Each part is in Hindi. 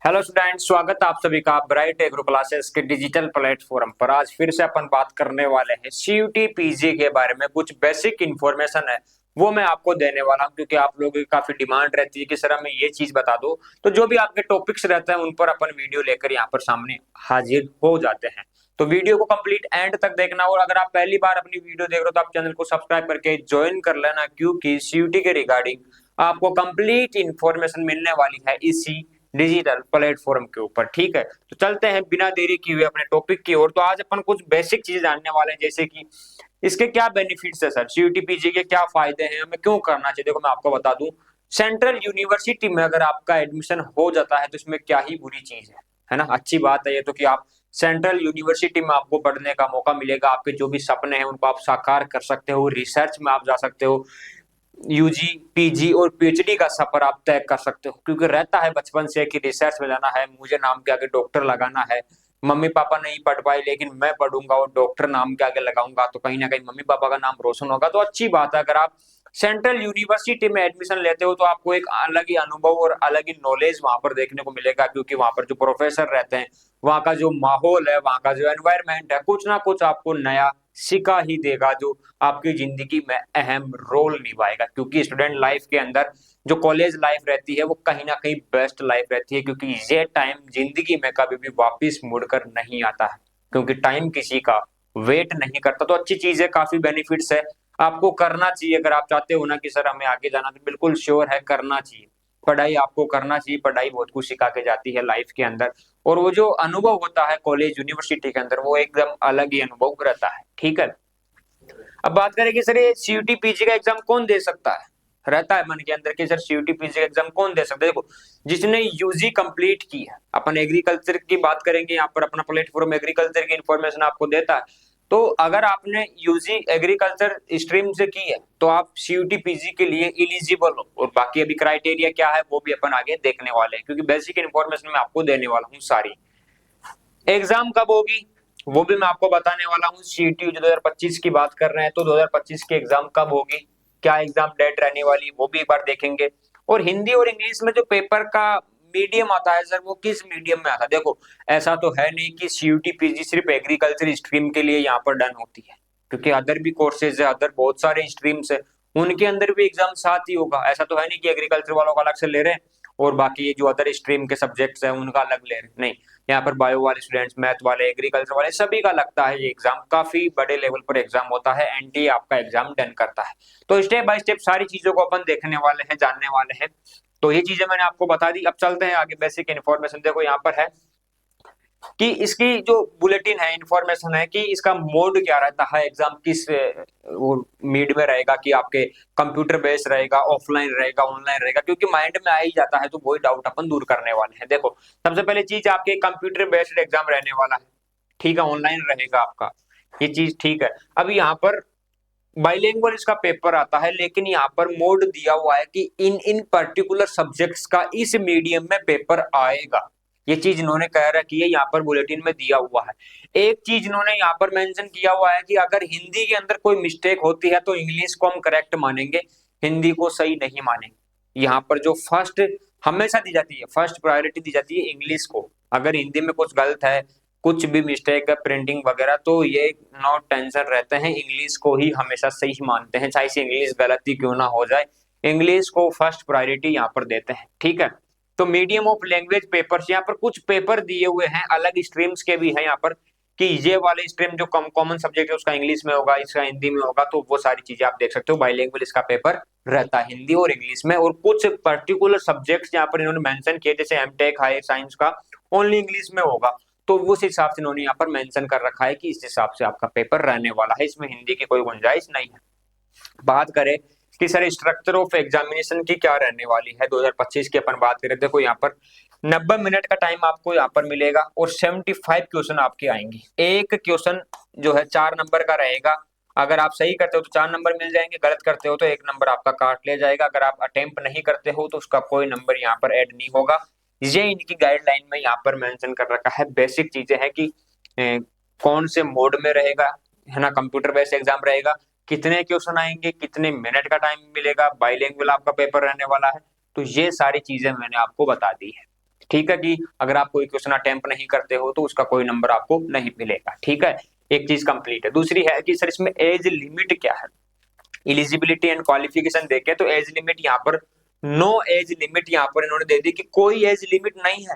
हेलो स्टूडेंट, स्वागत है आप सभी का ब्राइट एग्रो क्लासेस के डिजिटल प्लेटफॉर्म पर। आज फिर से अपन बात करने वाले हैं सीयूटी पीजी के बारे में। कुछ बेसिक इन्फॉर्मेशन है वो मैं आपको देने वाला हूं, क्योंकि आप लोगों की काफी डिमांड रहती है कि सर हमें ये चीज बता दो। तो जो भी आपके टॉपिक्स रहते हैं उन पर अपन वीडियो लेकर यहाँ पर सामने हाजिर हो जाते हैं। तो वीडियो को कंप्लीट एंड तक देखना, और अगर आप पहली बार अपनी वीडियो देख रहे हो तो आप चैनल को सब्सक्राइब करके ज्वाइन कर लेना, क्योंकि सीयूटी के रिगार्डिंग आपको कंप्लीट इंफॉर्मेशन मिलने वाली है इसी डिजिटल प्लेटफॉर्म के ऊपर। ठीक है, तो चलते हैं बिना देरी किए हुए अपने टॉपिक की ओर। तो आज अपन कुछ बेसिक चीजें जानने वाले हैं, जैसे कि इसके क्या बेनिफिट्स है सर, सीयूटी पीजी के क्या फायदे हैं, हमें क्यों करना चाहिए। देखो मैं आपको बता दूं, सेंट्रल यूनिवर्सिटी में अगर आपका एडमिशन हो जाता है तो इसमें क्या ही बुरी चीज है ना। अच्छी बात है ये तो कि आप सेंट्रल यूनिवर्सिटी में आपको पढ़ने का मौका मिलेगा, आपके जो भी सपने हैं उनको आप साकार कर सकते हो, रिसर्च में आप जा सकते हो, यूजी पीजी और पीएचडी का सफर आप तय कर सकते हो। क्योंकि रहता है बचपन से कि रिसर्च में जाना है, मुझे नाम के आगे डॉक्टर लगाना है। मम्मी पापा नहीं पढ़ पाए लेकिन मैं पढ़ूंगा और डॉक्टर नाम के आगे लगाऊंगा, तो कहीं ना कहीं मम्मी पापा का नाम रोशन होगा। तो अच्छी बात है, अगर आप सेंट्रल यूनिवर्सिटी में एडमिशन लेते हो तो आपको एक अलग ही अनुभव और अलग ही नॉलेज वहां पर देखने को मिलेगा, क्योंकि वहां पर जो प्रोफेसर रहते हैं, वहां का जो माहौल है, वहां का जो एनवायरमेंट है, कुछ ना कुछ आपको नया सिखा ही देगा, जो आपकी जिंदगी में अहम रोल निभाएगा। क्योंकि स्टूडेंट लाइफ के अंदर जो कॉलेज लाइफ रहती है वो कहीं ना कहीं बेस्ट लाइफ रहती है, क्योंकि ये टाइम जिंदगी में कभी भी वापस मुड़कर नहीं आता है, क्योंकि टाइम किसी का वेट नहीं करता। तो अच्छी चीज है, काफी बेनिफिट्स है, आपको करना चाहिए। अगर आप चाहते हो ना कि सर हमें आगे जाना, तो बिल्कुल श्योर है करना चाहिए। पढ़ाई आपको करना चाहिए, पढ़ाई बहुत कुछ सिखा के जाती है लाइफ के अंदर, और वो जो अनुभव होता है कॉलेज यूनिवर्सिटी के अंदर वो एकदम अलग ही अनुभव रहता है। ठीक है, अब बात करें कि सर ये सीयूटी पीजी का एग्जाम कौन दे सकता है। रहता है मन के अंदर कि सर सीयूटी पीजी का एग्जाम कौन दे सकता है। देखो, जिसने यूजी कंप्लीट की है, अपन एग्रीकल्चर की बात करेंगे, यहाँ पर अपना प्लेटफॉर्म एग्रीकल्चर की इंफॉर्मेशन आपको देता है। तो अगर आपने यूजी एग्रीकल्चर स्ट्रीम से की है तो आप सीयूटी पीजी के लिए इलिजिबल हो, और बाकी अभी क्राइटेरिया क्या है वो भी अपन आगे देखने वाले हैं, क्योंकि बेसिक इन्फॉर्मेशन मैं आपको देने वाला हूँ सारी। एग्जाम कब होगी वो भी मैं आपको बताने वाला हूँ। सीईटी जो 2025 की बात कर रहे हैं, तो 2025 की एग्जाम कब होगी, क्या एग्जाम डेट रहने वाली, वो भी एक बार देखेंगे। और हिंदी और इंग्लिश में जो पेपर का मीडियम आता है सर, वो किस मीडियम में आता है। देखो, ऐसा तो है नहीं कि सीयूटी पीजी सिर्फ एग्रीकल्चर स्ट्रीम के लिए यहाँ पर डन होती है, क्योंकि अदर भी कोर्सेज है, अदर बहुत सारे स्ट्रीम्स है, उनके अंदर भी एग्जाम साथ ही होगा। ऐसा तो है नहीं कि एग्रीकल्चर वालों का अलग से ले रहे हैं और बाकी ये जो अदर स्ट्रीम के सब्जेक्ट्स हैं उनका अलग ले रहे हैं, नहीं। यहाँ पर बायो वाले स्टूडेंट्स, मैथ वाले, एग्रीकल्चर वाले, सभी का लगता है ये एग्जाम। काफी बड़े लेवल पर एग्जाम होता है, एनटीए आपका एग्जाम डन करता है। तो स्टेप बाय स्टेप सारी चीजों को अपन देखने वाले हैं, जानने वाले हैं। तो ये चीजें मैंने आपको बता दी, अब चलते हैं आगे। बेसिक इन्फॉर्मेशन देखो यहाँ पर है कि इसकी जो बुलेटिन है, इंफॉर्मेशन है कि इसका मोड क्या रहता है, एग्जाम किस वो मीड में रहेगा, कि आपके कंप्यूटर बेस्ड रहेगा, ऑफलाइन रहेगा, ऑनलाइन रहेगा, क्योंकि माइंड में आ ही जाता है। तो वही डाउट अपन दूर करने वाले हैं। देखो, सबसे पहले चीज आपके कंप्यूटर बेस्ड एग्जाम रहने वाला है। ठीक है, ऑनलाइन रहेगा आपका, ये चीज ठीक है। अब यहाँ पर बाइलिंगुअल इसका पेपर आता है, लेकिन यहाँ पर मोड दिया हुआ है कि इन इन पर्टिकुलर सब्जेक्ट्स का इस मीडियम में पेपर आएगा। ये चीज इन्होंने कह रखी है, यहाँ पर बुलेटिन में दिया हुआ है। एक चीज इन्होंने यहाँ पर मेंशन किया हुआ है कि अगर हिंदी के अंदर कोई मिस्टेक होती है तो इंग्लिश को हम करेक्ट मानेंगे, हिंदी को सही नहीं मानेंगे। यहाँ पर जो फर्स्ट हमेशा दी जाती है, फर्स्ट प्रायोरिटी दी जाती है इंग्लिश को। अगर हिंदी में कुछ गलत है, कुछ भी मिस्टेक है, प्रिंटिंग वगैरह, तो ये नो टेंशन रहते हैं, इंग्लिश को ही हमेशा सही मानते हैं, चाहे से इंग्लिश गलती क्यों ना हो जाए, इंग्लिश को फर्स्ट प्रायोरिटी यहाँ पर देते हैं। ठीक है, तो मीडियम ऑफ लैंग्वेज पेपर्स, यहाँ पर कुछ पेपर दिए हुए हैं अलग स्ट्रीम्स के भी हैं यहाँ पर, कि ये वाले स्ट्रीम जो कम कॉमन सब्जेक्ट है उसका इंग्लिश में होगा, इसका हिंदी में होगा, तो वो सारी चीजें आप देख सकते हो। बाइलिंगुअल इसका पेपर रहता है हिंदी और इंग्लिश में, और कुछ पर्टिकुलर सब्जेक्ट्स यहाँ पर इन्होंने मेंशन किए, जैसे एमटेक हायर साइंस का ओनली इंग्लिश में होगा, तो उस हिसाब से इन्होंने यहाँ पर मेंशन कर रखा है कि इस हिसाब से आपका पेपर रहने वाला है, इसमें हिंदी की कोई गुंजाइश नहीं है। बात करें कि सर स्ट्रक्चर ऑफ एग्जामिनेशन की क्या रहने वाली है 2025 की, अपन बात करें, देखो यहाँ पर 90 मिनट का टाइम आपको यहाँ पर मिलेगा और 75 क्वेश्चन आपके आएंगे। एक क्वेश्चन जो है 4 नंबर का रहेगा, अगर आप सही करते हो तो 4 नंबर मिल जाएंगे, गलत करते हो तो 1 नंबर आपका काट लिया जाएगा। अगर आप अटेम्प्ट नहीं करते हो तो उसका कोई नंबर यहाँ पर ऐड नहीं होगा। ये इनकी गाइडलाइन में यहाँ पर मेंशन कर रखा है। बेसिक चीजें हैं कि कौन से मोड में रहेगा, है ना, कंप्यूटर बेस्ड एग्जाम रहेगा, कितने क्वेश्चन आएंगे, कितने मिनट का टाइम मिलेगा, बाइलिंगुअल आपका पेपर रहने वाला है। तो ये सारी चीजें मैंने आपको बता दी है। ठीक है, कि अगर आप कोई क्वेश्चन अटेम्प्ट नहीं करते हो तो उसका कोई नंबर आपको नहीं मिलेगा। ठीक है, एक चीज कंप्लीट है। दूसरी है कि सर इसमें एज लिमिट क्या है। एलिजिबिलिटी एंड क्वालिफिकेशन देखें तो एज लिमिट यहाँ पर नो एज लिमिट यहाँ पर इन्होंने दे दी कि कोई एज लिमिट नहीं है।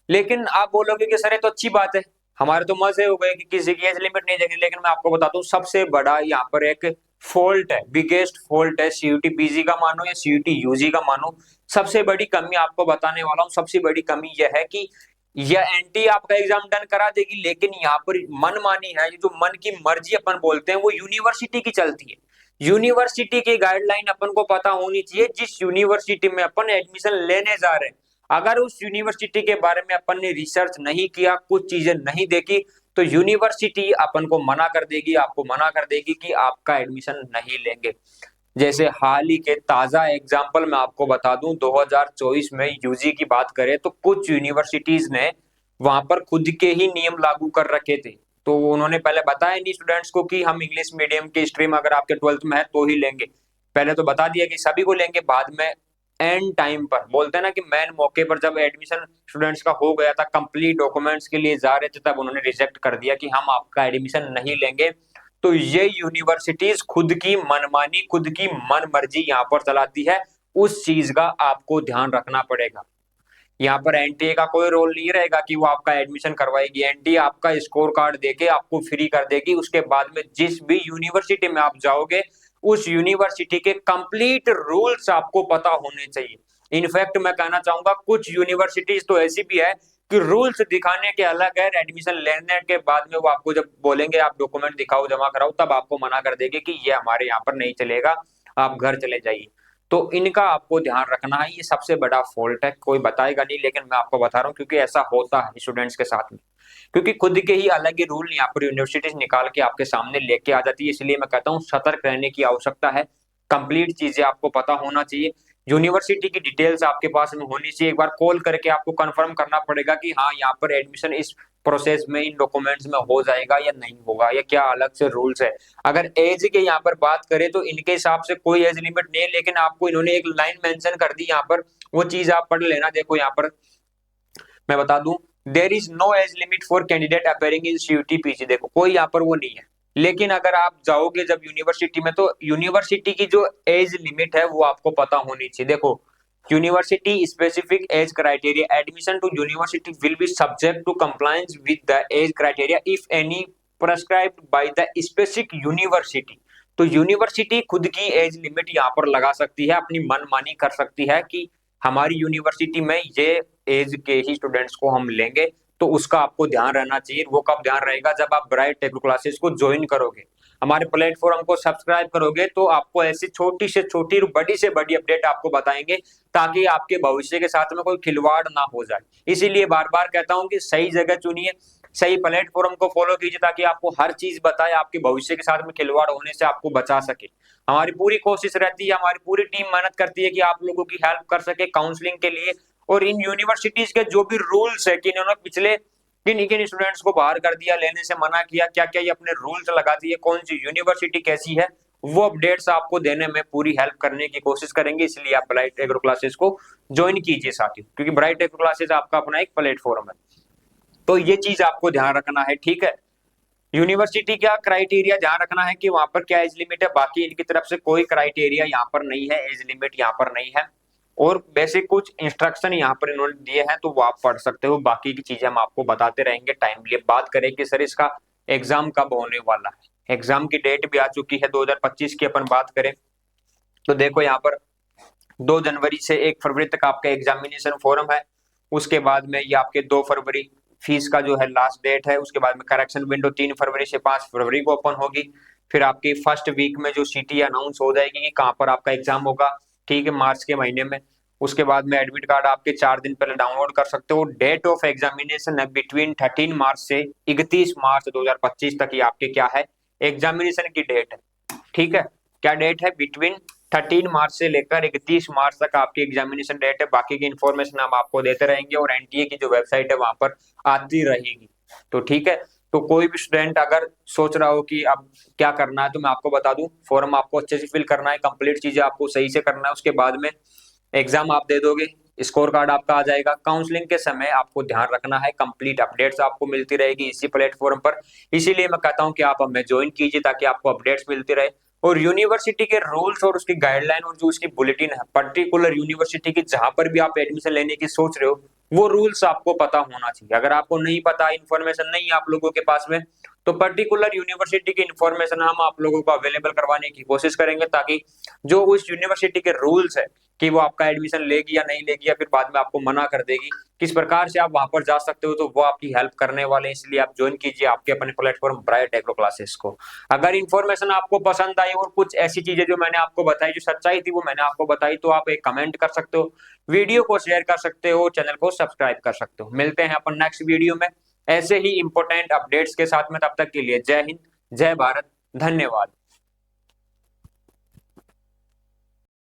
लेकिन आप बोलोगे कि सर ये तो अच्छी बात है, हमारे तो मजे हो गए कि किसी की एज लिमिट नहीं देंगे। लेकिन मैं आपको बताता हूँ सबसे बड़ा यहाँ पर एक फॉल्ट है, बिगेस्ट फॉल्ट है, सीयूटी पीजी का मानो या सीयूटी यूजी का मानो, सबसे बड़ी कमी आपको बताने वाला हूँ। सबसे बड़ी कमी यह है कि यह एनटी आपका एग्जाम डन करा देगी, लेकिन यहाँ पर मनमानी है, ये जो मन की मर्जी अपन बोलते हैं वो यूनिवर्सिटी की चलती है। यूनिवर्सिटी की गाइडलाइन अपन को पता होनी चाहिए, जिस यूनिवर्सिटी में अपन एडमिशन लेने जा रहे हैं अगर उस यूनिवर्सिटी के बारे में अपन ने रिसर्च नहीं किया, कुछ चीजें नहीं देखी, तो यूनिवर्सिटी अपन को मना कर देगी, आपको मना कर देगी कि आपका एडमिशन नहीं लेंगे। जैसे हाल ही के ताजा एग्जाम्पल मैं आपको बता दूं, 2024 में यूजी की बात करें तो कुछ यूनिवर्सिटीज ने वहां पर खुद के ही नियम लागू कर रखे थे। तो उन्होंने पहले बताया नहीं स्टूडेंट्स को कि हम इंग्लिश मीडियम की स्ट्रीम अगर आपके 12th में है तो ही लेंगे, पहले तो बता दिया कि सभी को लेंगे, बाद में एंड टाइम पर बोलते हैं ना कि मेन मौके पर जब एडमिशन स्टूडेंट्स का हो गया था, कंप्लीट डॉक्यूमेंट्स के लिए जा रहे थे, तब उन्होंने रिजेक्ट कर दिया कि हम आपका एडमिशन नहीं लेंगे। तो ये यूनिवर्सिटीज खुद की मनमानी, खुद की मन मर्जी यहाँ पर चलाती है, उस चीज का आपको ध्यान रखना पड़ेगा। यहाँ पर एनटीए का कोई रोल नहीं रहेगा कि वो आपका एडमिशन करवाएगी। एनटीए आपका स्कोर कार्ड देके आपको फ्री कर देगी, उसके बाद में जिस भी यूनिवर्सिटी में आप जाओगे उस यूनिवर्सिटी के कंप्लीट रूल्स आपको पता होने चाहिए। इनफैक्ट मैं कहना चाहूंगा कुछ यूनिवर्सिटीज तो ऐसी भी है कि रूल्स दिखाने के अलग है, एडमिशन लेने के बाद में वो आपको जब बोलेंगे आप डॉक्यूमेंट दिखाओ जमा कराओ, तब आपको मना कर देंगे कि ये हमारे यहाँ पर नहीं चलेगा, आप घर चले जाइए। तो इनका आपको ध्यान रखना है, ये सबसे बड़ा फॉल्ट है। कोई बताएगा नहीं लेकिन मैं आपको बता रहा हूँ, क्योंकि ऐसा होता है स्टूडेंट्स के साथ में, क्योंकि खुद के ही अलग ही रूल यहाँ पर यूनिवर्सिटीज निकाल के आपके सामने लेके आ जाती है। इसलिए मैं कहता हूँ सतर्क रहने की आवश्यकता है, कंप्लीट चीजें आपको पता होना चाहिए, यूनिवर्सिटी की डिटेल्स आपके पास में होनी चाहिए। एक बार कॉल करके आपको कंफर्म करना पड़ेगा कि हाँ यहाँ पर एडमिशन इस प्रोसेस में इन डॉक्यूमेंट्स में हो जाएगा या नहीं होगा, या क्या अलग से रूल्स है। अगर एज के यहाँ पर बात करें तो इनके हिसाब से कोई एज लिमिट नहीं है, लेकिन आपको इन्होंने एक लाइन मेंशन कर दी यहाँ पर, वो चीज आप पढ़ लेना। देखो यहाँ पर मैं बता दूं, there is no age limit for candidate appearing in CUET PG. देखो कोई यहाँ पर वो नहीं है, लेकिन अगर आप जाओगे जब यूनिवर्सिटी में तो यूनिवर्सिटी की जो एज लिमिट है वो आपको पता होनी चाहिए। देखो university specific age criteria, admission to university will be subject to compliance with the age criteria if any prescribed by the specific university. तो यूनिवर्सिटी खुद की एज लिमिट यहाँ पर लगा सकती है, अपनी मनमानी कर सकती है कि हमारी यूनिवर्सिटी में ये एज के ही स्टूडेंट्स को हम लेंगे। तो उसका आपको ध्यान रहना चाहिए। वो कब ध्यान रहेगा, जब आप ब्राइट टेक्नो क्लासेस को ज्वाइन करोगे, हमारे प्लेटफॉर्म को सब्सक्राइब करोगे, तो आपको ऐसी छोटी से छोटी बड़ी से बड़ी अपडेट आपको बताएंगे, ताकि आपके भविष्य के साथ में कोई खिलवाड़ ना हो जाए। इसीलिए बार बार कहता हूं कि सही जगह चुनिए, सही प्लेटफॉर्म को फॉलो कीजिए, ताकि आपको हर चीज बताए, आपके भविष्य के साथ में खिलवाड़ होने से आपको बचा सके। हमारी पूरी कोशिश रहती है, हमारी पूरी टीम मेहनत करती है कि आप लोगों की हेल्प कर सके काउंसलिंग के लिए। और इन यूनिवर्सिटीज के जो भी रूल्स है कि इन्होंने पिछले किन किन स्टूडेंट्स को बाहर कर दिया, लेने से मना किया, क्या क्या ये अपने रूल्स लगा दिए, कौन सी यूनिवर्सिटी कैसी है, वो अपडेट्स आपको देने में पूरी हेल्प करने की कोशिश करेंगे। इसलिए आप ब्राइट एग्रो क्लासेस को ज्वाइन कीजिए साथियों, क्योंकि ब्राइट एग्रो क्लासेस आपका अपना एक प्लेटफॉर्म है। तो ये चीज आपको ध्यान रखना है, ठीक है। यूनिवर्सिटी का क्राइटेरिया ध्यान रखना है कि वहां पर क्या एज लिमिट है, बाकी इनकी तरफ से कोई क्राइटेरिया यहाँ पर नहीं है, एज लिमिट यहाँ पर नहीं है। और बेसिक कुछ इंस्ट्रक्शन यहाँ पर इन्होंने दिए हैं, तो वो आप पढ़ सकते हो, बाकी की चीजें हम आपको बताते रहेंगे टाइमली। बात करें कि सर इसका एग्जाम कब होने वाला है, एग्जाम की डेट भी आ चुकी है 2025 की अपन बात करें तो देखो यहाँ पर 2 जनवरी से 1 फरवरी तक आपका एग्जामिनेशन फोरम है। उसके बाद में ये आपके 2 फरवरी फीस का जो है लास्ट डेट है। उसके बाद में करेक्शन विंडो 3 फरवरी से 5 फरवरी को ओपन होगी। फिर आपकी फर्स्ट वीक में जो सिटी अनाउंस हो जाएगी कि कहाँ पर आपका एग्जाम होगा, ठीक है, मार्च के महीने में। उसके बाद में एडमिट कार्ड आपके 4 दिन पहले डाउनलोड कर सकते हो। डेट ऑफ एग्जामिनेशन है बिटवीन 13 मार्च से 31 मार्च 2025 तक, ये आपके क्या है एग्जामिनेशन की डेट है, ठीक है। क्या डेट है, बिटवीन 13 मार्च से लेकर 31 मार्च तक आपकी एग्जामिनेशन डेट है। बाकी की इन्फॉर्मेशन हम आपको देते रहेंगे और एनटीए की जो वेबसाइट है वहां पर आती रहेगी। तो ठीक है, तो कोई भी स्टूडेंट अगर सोच रहा हो कि अब क्या करना है, तो मैं आपको बता दूं, फॉर्म आपको अच्छे से फिल करना है, कंप्लीट चीजें आपको सही से करना है। उसके बाद में एग्जाम आप दे दोगे, स्कोर कार्ड आपका आ जाएगा। काउंसलिंग के समय आपको ध्यान रखना है, कंप्लीट अपडेट्स आपको मिलती रहेगी इसी प्लेटफॉर्म पर। इसीलिए मैं कहता हूं कि आप हमें ज्वाइन कीजिए ताकि आपको अपडेट्स मिलती रहे। और यूनिवर्सिटी के रूल्स और उसकी गाइडलाइन और जो उसकी बुलेटिन है पर्टिकुलर यूनिवर्सिटी की, जहां पर भी आप एडमिशन लेने की सोच रहे हो, वो रूल्स आपको पता होना चाहिए। अगर आपको नहीं पता, इन्फॉर्मेशन नहीं है आप लोगों के पास में, तो पर्टिकुलर यूनिवर्सिटी की इन्फॉर्मेशन हम आप लोगों को अवेलेबल करवाने की कोशिश करेंगे, ताकि जो उस यूनिवर्सिटी के रूल्स है कि वो आपका एडमिशन लेगी या नहीं लेगी, या फिर बाद में आपको मना कर देगी, किस प्रकार से आप वहां पर जा सकते हो, तो वो आपकी हेल्प करने वाले हैं। इसलिए आप ज्वाइन कीजिए आपके अपने प्लेटफॉर्म ब्राइट एग्रो क्लासेस को। अगर इन्फॉर्मेशन आपको पसंद आई और कुछ ऐसी चीजें जो मैंने आपको बताई, जो सच्चाई थी वो मैंने आपको बताई, तो आप एक कमेंट कर सकते हो, वीडियो को शेयर कर सकते हो, चैनल को सब्सक्राइब कर सकते हो। मिलते हैं अपन नेक्स्ट वीडियो में ऐसे ही इंपॉर्टेंट अपडेट्स के साथ में। तब तक के लिए जय हिंद, जय भारत, धन्यवाद।